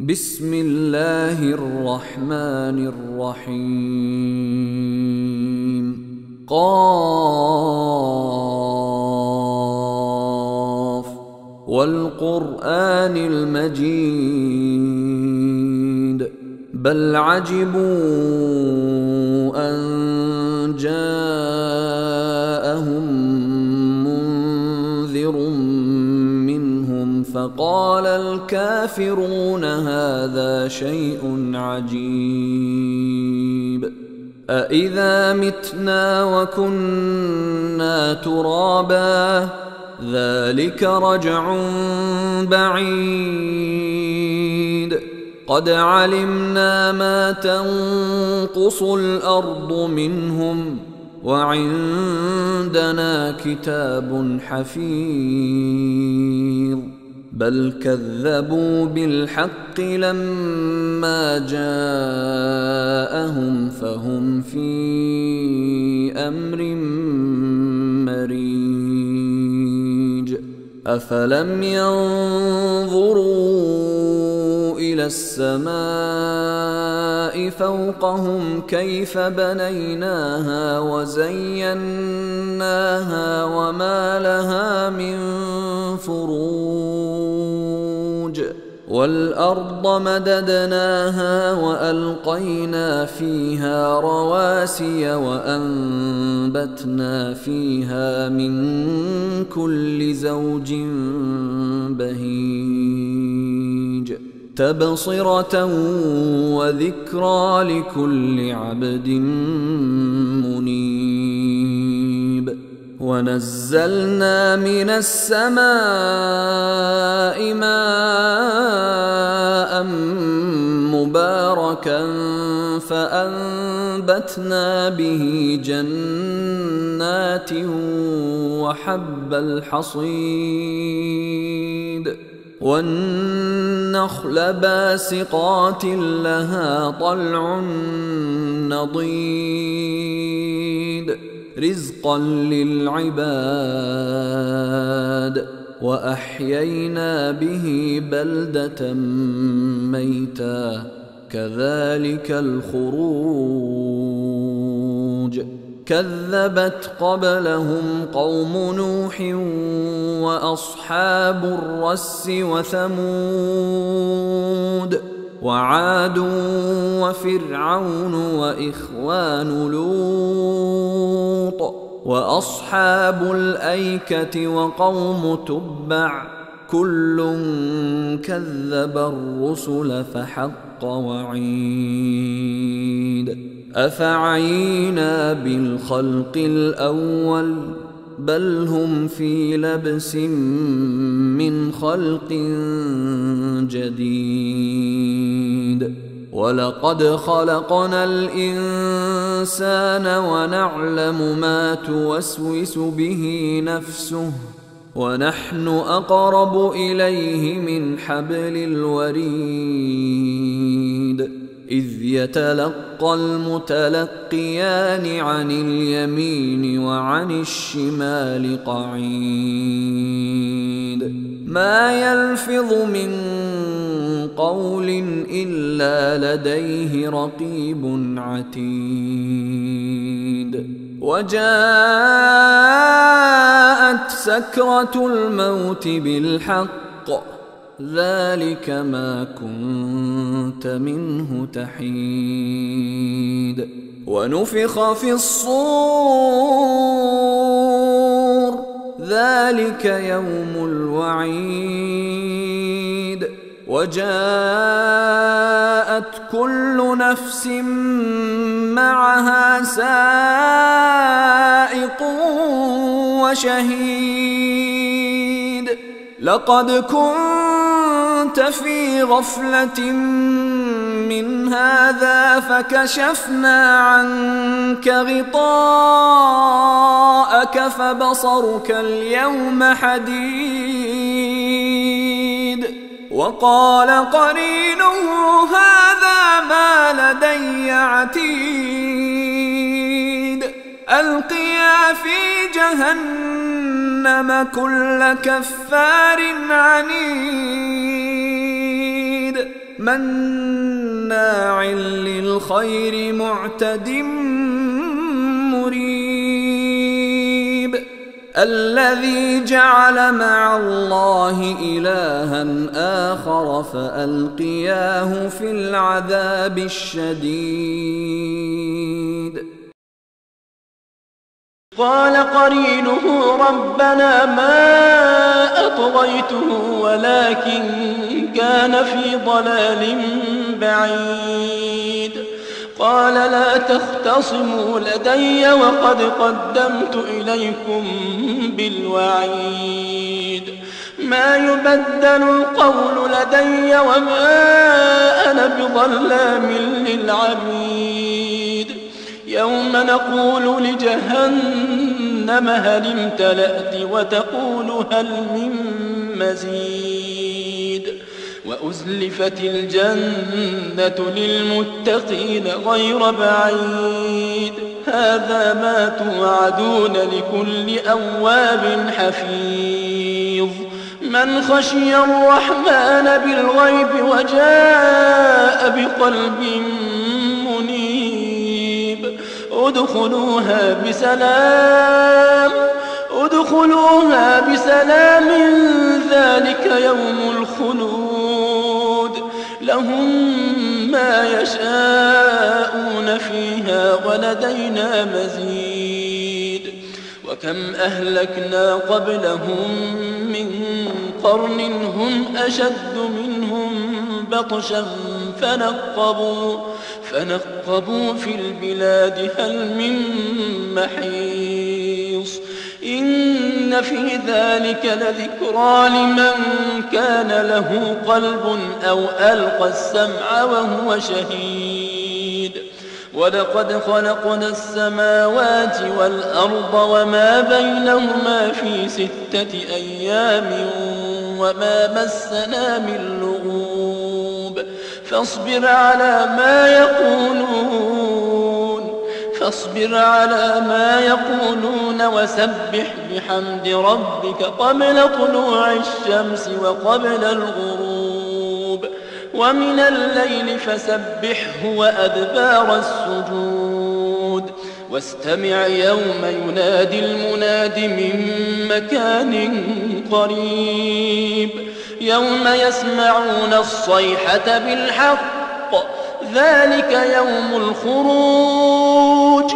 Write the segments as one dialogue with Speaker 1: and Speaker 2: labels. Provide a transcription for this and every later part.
Speaker 1: بسم الله الرحمن الرحيم. قاف والقرآن المجيد بل عجبوا أن جاءهم منذر منهم فقال الكافرون هذا شيء عجيب أإذا متنا وكنا ترابا ذلك رجع بعيد قد علمنا ما تنقص الأرض منهم وعندنا كتاب حفيظ بل كذبوا بالحق لما جاءهم فهم في أمر مريج أفلم ينظروا إلى السماء فوقهم كيف بنيناها وزيناها وما لها من فروج والأرض مددناها وألقينا فيها رواسي وأنبتنا فيها من كل زوج بهيج تبصرة وذكرى لكل عبد منيب ونزلنا من السماء ماء مباركا فأنبتنا به جنات وحب الحصيد والنخل باسقات لها طلع نضيد رزقا للعباد وأحيينا به بلدة ميتا كذلك الخروج كذبت قبلهم قوم نوح وأصحاب الرس وثمود وعاد وفرعون وإخوان لوط وأصحاب الأيكة وقوم تبع كل كذب الرسل فحق وعيد أفعينا بالخلق الأول بل هم في لبس من خلق جديد ولقد خلقنا الإنسان ونعلم ما توسوس به نفسه ونحن أقرب إليه من حبل الوريد إذ يتلقى المتلقيان عن اليمين وعن الشمال قعيد ما يلفظ من قول إلا لديه رقيب عتيد وجاءت سكرة الموت بالحق ذلك ما كنت منه تحيد ونفخ في الصور ذلك يوم الوعيد وجاءت كل نفس معها سائق وشهيد لقد كنت في غفلة من هذا فكشفنا عنك غطاءك فبصرك اليوم حديد وقال قرينه هذا ما لدي عتيد ألقيا في جهنم كل كفار عنيد مناع للخير معتد مريب الذي جعل مع الله إلها آخر فألقياه في العذاب الشديد.
Speaker 2: قال قرينه ربنا ما أطغيته ولكن كان في ضلال بعيد. قال لا تختصموا لدي وقد قدمت إليكم بالوعيد. ما يبدل القول لدي وما أنا بظلام للعبيد. يوم نقول لجهنم هل امتلأت وتقول هل من مزيد. وأزلفت الجنة للمتقين غير بعيد. هذا ما توعدون لكل أواب حفيظ. من خشي الرحمن بالغيب وجاء بقلب منيب. ادخلوها بسلام ذلك يوم الخلود. لهم ما يشاءون فيها ولدينا مزيد. وكم أهلكنا قبلهم من قرن هم أشد منهم بطشا فنقبوا في البلاد هل من محيص. إن في ذلك لذكرى لمن كان له قلب أو ألقى السمع وهو شهيد. ولقد خلقنا السماوات والأرض وما بينهما في 6 أيام وما مسنا من لغوب. فاصبر على ما يقولون وسبح بحمد ربك قبل طلوع الشمس وقبل الغروب ومن الليل فسبحه وأدبار السجود. واستمع يوم ينادي المناد من مكان قريب. يوم يسمعون الصيحة بالحق ذلك يوم الخروج.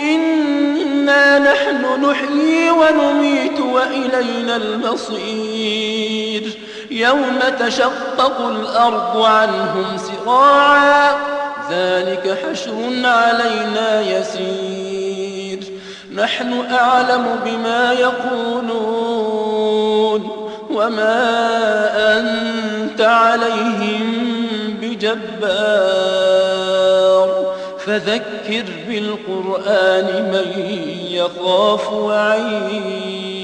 Speaker 2: إنا نحن نحيي ونميت وإلينا المصير. يوم تشقق الأرض عنهم سراعا ذلك حشر علينا يسير. نحن أعلم بما يقولون وما أنت عليهم بجبار. فذكر بالقرآن من يخاف وعيد.